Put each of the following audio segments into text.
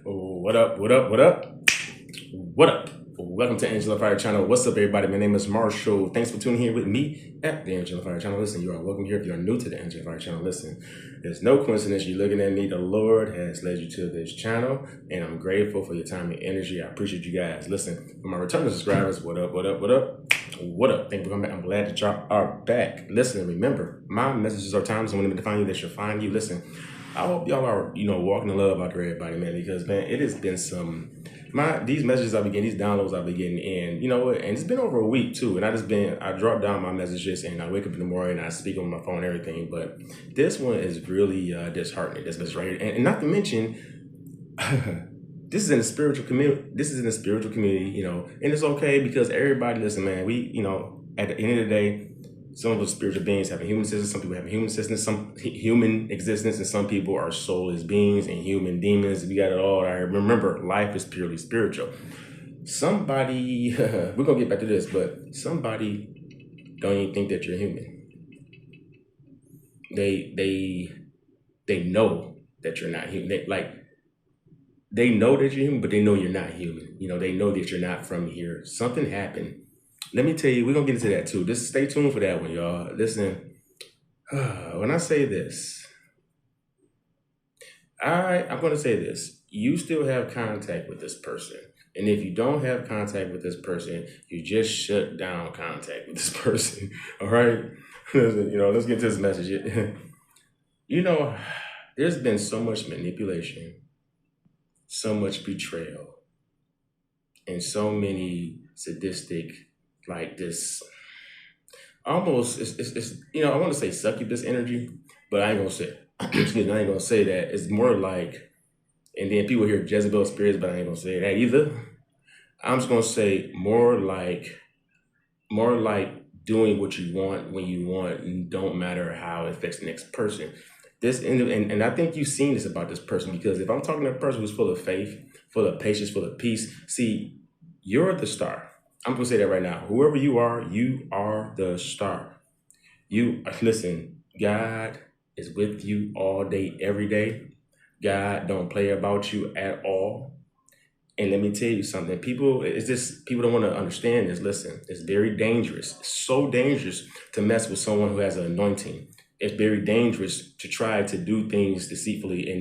What up? What up? What up? What up? Welcome to Angela Fire Channel. What's up, everybody? My name is Marshall. Thanks for tuning in with me at the Angela Fire Channel. Listen, you are welcome here. If you are new to the Angela Fire Channel, listen, there's no coincidence you're looking at me. The Lord has led you to this channel, and I'm grateful for your time and energy. I appreciate you guys. Listen, for my returning subscribers, what up? What up? What up? What up? Thank you for coming back. I'm glad that y'all are back. Listen, remember, my messages are times when I'm to find you, they should find you. Listen, I hope y'all are, walking in love out there, everybody, man, because, man, it has been these messages I've been getting, these downloads I've been getting, and you know what, and it's been over a week too, and I dropped down my messages, and I wake up in the morning, and I speak on my phone and everything, but this one is really disheartening, this message right here, and not to mention, this is in the spiritual community, and it's okay because everybody, listen, man, we, at the end of the day, some of us spiritual beings have a human existence. Some people have a human existence, some human existence, and some people are soulless beings and human demons. We got it all. I remember, life is purely spiritual. Somebody, we're gonna get back to this, but somebody don't even think that you're human. They know that you're not human. They know that you're human, but they know you're not human. They know that you're not from here. Something happened. Let me tell you, we're going to get into that too. Just stay tuned for that one, y'all. Listen, when I say this, I'm going to say this. You still have contact with this person. And if you don't have contact with this person, you just shut down contact with this person. All right? Listen, let's get to this message. There's been so much manipulation, so much betrayal, and so many sadistic, like this, almost, it's I want to say succubus energy, but I ain't gonna say, excuse me, I ain't gonna say that. It's more like, and then people hear Jezebel spirits, but I ain't gonna say that either. I'm just gonna say more like doing what you want when you want, and don't matter how it affects the next person. And I think you've seen this about this person, because if I'm talking to a person who's full of faith, full of patience, full of peace, see, you're the star. I'm going to say that right now. Whoever you are the star. Listen, God is with you all day, every day. God don't play about you at all. And let me tell you something. People don't want to understand this. Listen, it's very dangerous. It's so dangerous to mess with someone who has an anointing. It's very dangerous to try to do things deceitfully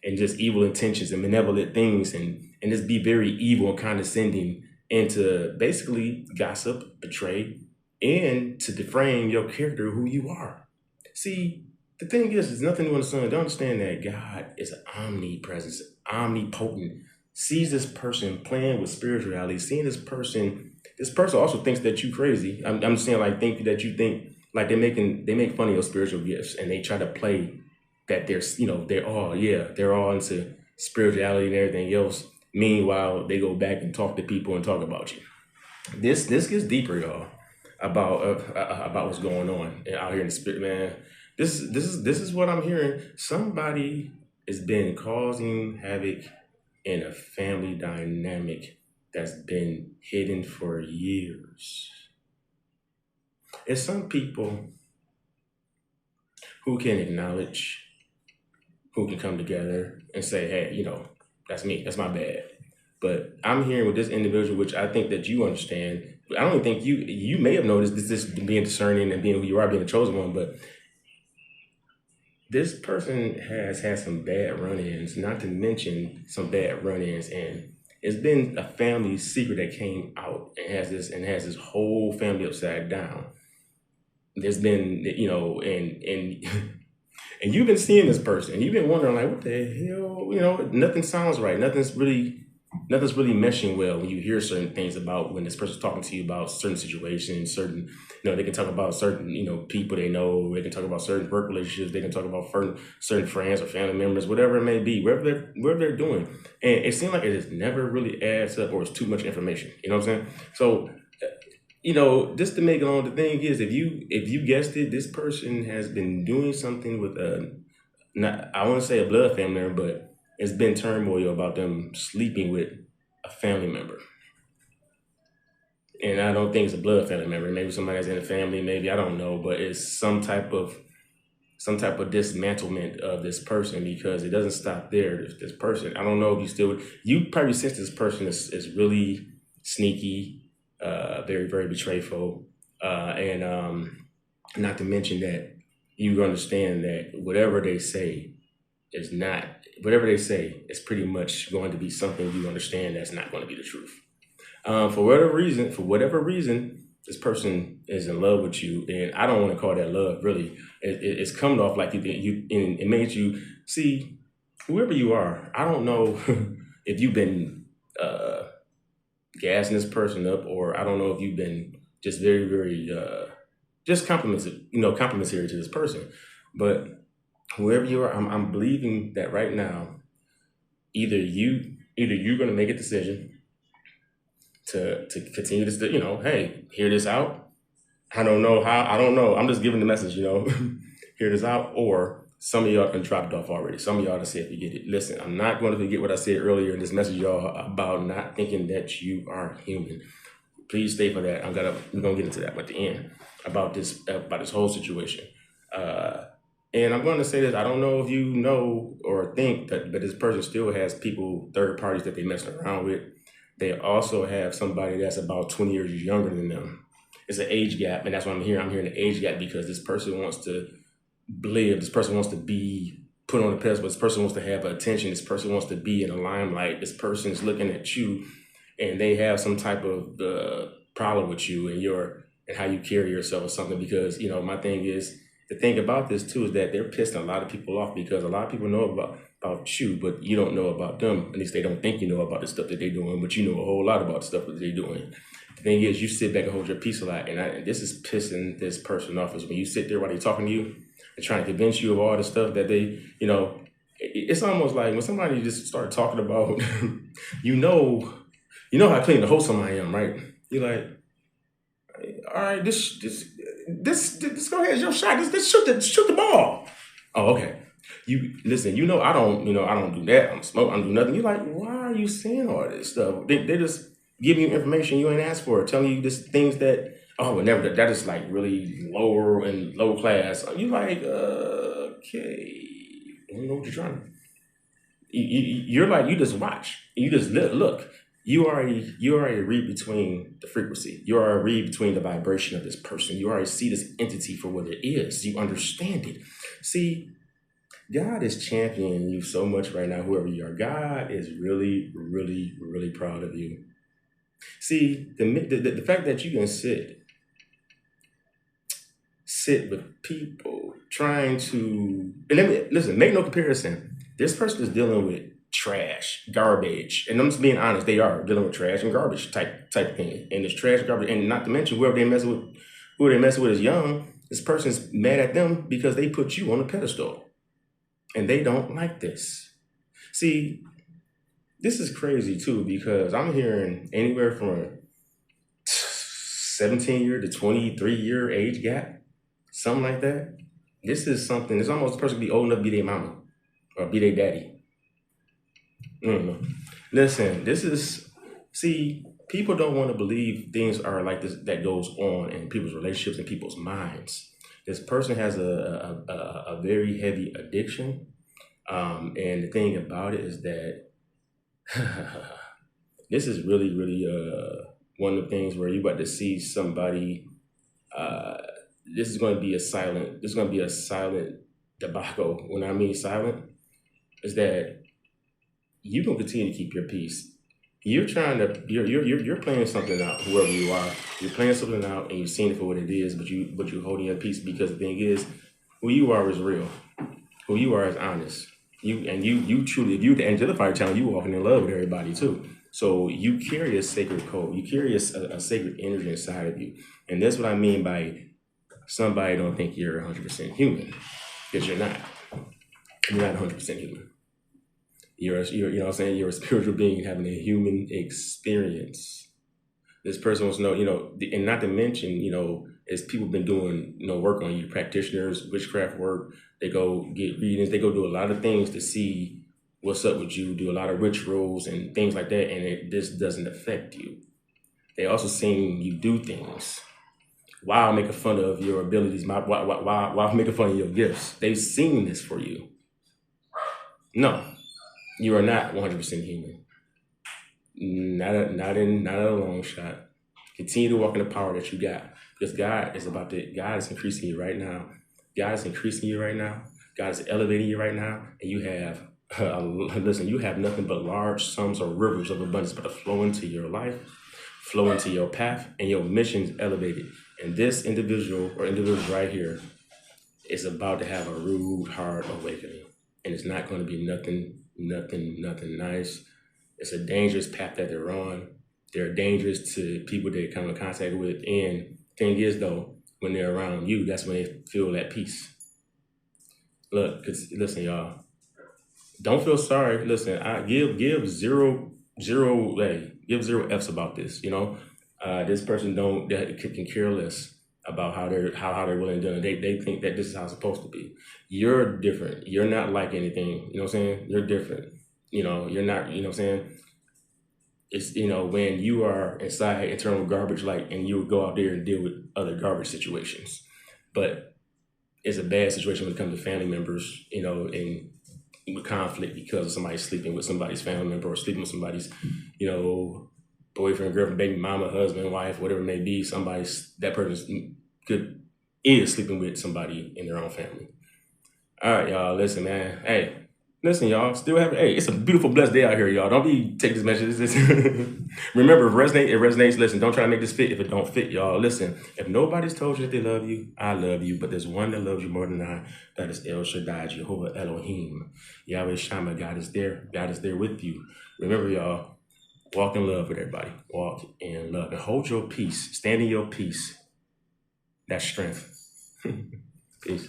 and just evil intentions and malevolent things and just be very evil and condescending, and to basically gossip, betray, and to deframe your character, who you are. See, the thing is, there's nothing new in the sun. Don't understand that God is omnipresent, omnipotent. Sees this person playing with spirituality, seeing this person also thinks that you crazy. I'm saying, like, think that you think, like, they make fun of your spiritual gifts, and they try to play that they're all into spirituality and everything else. Meanwhile, they go back and talk to people and talk about you. This gets deeper, y'all, about what's going on out here in the spirit, man. This is what I'm hearing. Somebody has been causing havoc in a family dynamic that's been hidden for years. It's some people who can acknowledge, who can come together and say, hey, that's me, that's my bad. But I'm hearing with this individual, which I think that you understand. I don't even think you may have noticed this being discerning and being who you are, being the chosen one, but this person has had some bad run-ins, not to mention some bad run-ins, and it's been a family secret that came out and has this whole family upside down. There's been, and and you've been seeing this person, and you've been wondering, like, what the hell, nothing sounds right, nothing's really meshing well when you hear certain things about when this person's talking to you about certain situations, certain, they can talk about certain, people they know, they can talk about certain work relationships, they can talk about certain friends or family members, whatever it may be, wherever they're doing. And it seems like it just never really adds up, or it's too much information. You know what I'm saying? So, just to make it on, the thing is, if you guessed it, this person has been doing something with I want to say a blood family member, but it's been turmoil about them sleeping with a family member. And I don't think it's a blood family member. Maybe somebody that's in the family, maybe, I don't know, but it's some type of some type of dismantlement of this person, because it doesn't stop there. This person, I don't know if you probably sense this person is really sneaky, very, very betrayful. And not to mention that you understand that whatever they say is pretty much going to be something you understand that's not going to be the truth. For whatever reason, this person is in love with you, and I don't want to call that love. Really, it's coming off like and it made you see whoever you are. I don't know if you've been gassing this person up, or I don't know if you've been just very, very just complimentary to this person. But whoever you are, I'm believing that right now, either you're going to make a decision to continue this, hey, hear this out. I don't know how, I don't know. I'm just giving the message, hear this out, or some of y'all can drop it off already. Some of y'all to say if you get it. Listen, I'm not going to forget what I said earlier in this message, y'all, about not thinking that you are human. Please stay for that. We're gonna get into that at the end about this whole situation. And I'm going to say this: I don't know if you know or think that, but this person still has people, third parties that they messing around with. They also have somebody that's about 20 years younger than them. It's an age gap, and that's what I'm hearing. I'm hearing the age gap because this person wants to live. This person wants to be put on a pedestal. This person wants to have attention. This person wants to be in the limelight. This person is looking at you, and they have some type of problem with you and how you carry yourself or something. Because my thing is, the thing about this too is that they're pissing a lot of people off because a lot of people know about you, but you don't know about them. At least they don't think you know about the stuff that they're doing, but you know a whole lot about the stuff that they're doing. The thing is, you sit back and hold your peace a lot, and this is pissing this person off. Is when you sit there while they're talking to you and trying to convince you of all the stuff that they, it's almost like when somebody just start talking about, you know how clean the wholesome I am, right? You're like, all right, this go ahead, it's your shot. This shoot the ball. Oh, okay. You listen. I don't do that. I'm smoke. I don't do nothing. You're like, why are you saying all this stuff? They just giving you information you ain't asked for, telling you this things that never. That is like really low class. You like, okay, I don't know what you're trying to. You're like, you just watch. You just look. You already read between the frequency. You already read between the vibration of this person. You already see this entity for what it is. You understand it. See, God is championing you so much right now, whoever you are. God is really, really, really proud of you. See, the fact that you can sit with people trying to, and listen, make no comparison. This person is dealing with trash, garbage, and I'm just being honest. They are dealing with trash and garbage type thing, and it's trash, garbage, and not to mention whoever they messing with is young. This person's mad at them because they put you on a pedestal, and they don't like this. See, this is crazy too because I'm hearing anywhere from a 17-year to 23-year age gap, something like that. This is something. It's almost a person be old enough to be their mama or be their daddy. Listen, people don't want to believe things are like this that goes on in people's relationships and people's minds. This person has a very heavy addiction. And the thing about it is that this is really, really one of the things where you're about to see somebody. This is going to be a silent debacle. When I mean silent, is that you're gonna continue to keep your peace. You're playing something out, whoever you are. You're playing something out and you're seeing it for what it is, but you're holding your peace because the thing is, who you are is real. Who you are is honest. You truly, if you the angelifier channel, you walking in love with everybody too. So you carry a sacred code. You carry a sacred energy inside of you. And that's what I mean by somebody don't think you're 100% human, because you're not. You're not 100% human. You're you know what I'm saying? You're a spiritual being having a human experience. This person wants to know, and not to mention, as people been doing, work on you, practitioners, witchcraft work, they go get readings, they go do a lot of things to see what's up with you, do a lot of rituals and things like that, and this doesn't affect you. They also seen you do things While making fun of your abilities, while making fun of your gifts. They've seen this for you. No, you are not 100% human. Not a long shot. Continue to walk in the power that you got, because God is increasing you right now. God is increasing you right now. God is elevating you right now, and you have listen. You have nothing but large sums or rivers of abundance about to flow into your life, flow into your path, and your mission is elevated. And this individual or individuals right here is about to have a rude, hard awakening, and it's not going to be nothing nice. It's a dangerous path that they're on. They're dangerous to people they come in contact with. And thing is, though, when they're around you, that's when they feel that peace. Look, 'cause listen, y'all, don't feel sorry. Listen, I give zero F's about this. This person don't that can care less about how they're willing to do it. They think that this is how it's supposed to be. You're different. You're not like anything. You know what I'm saying? You're different. You're not. You know what I'm saying? It's when you are inside internal garbage, like, and you would go out there and deal with other garbage situations, but it's a bad situation when it comes to family members, and with conflict because of somebody sleeping with somebody's family member or sleeping with somebody's, boyfriend, girlfriend, baby mama, husband, wife, whatever it may be. That person is sleeping with somebody in their own family. All right, y'all. Listen, man. Hey, listen, y'all. Hey, it's a beautiful, blessed day out here, y'all. Don't take this message. Remember, if it resonates. Listen, don't try to make this fit if it don't fit, y'all. Listen, if nobody's told you that they love you, I love you. But there's one that loves you more than I. That is El Shaddai, Jehovah Elohim. Yahweh Shammah. God is there. God is there with you. Remember, y'all. Walk in love with everybody. Walk in love. And hold your peace. Stand in your peace. That's strength. Peace.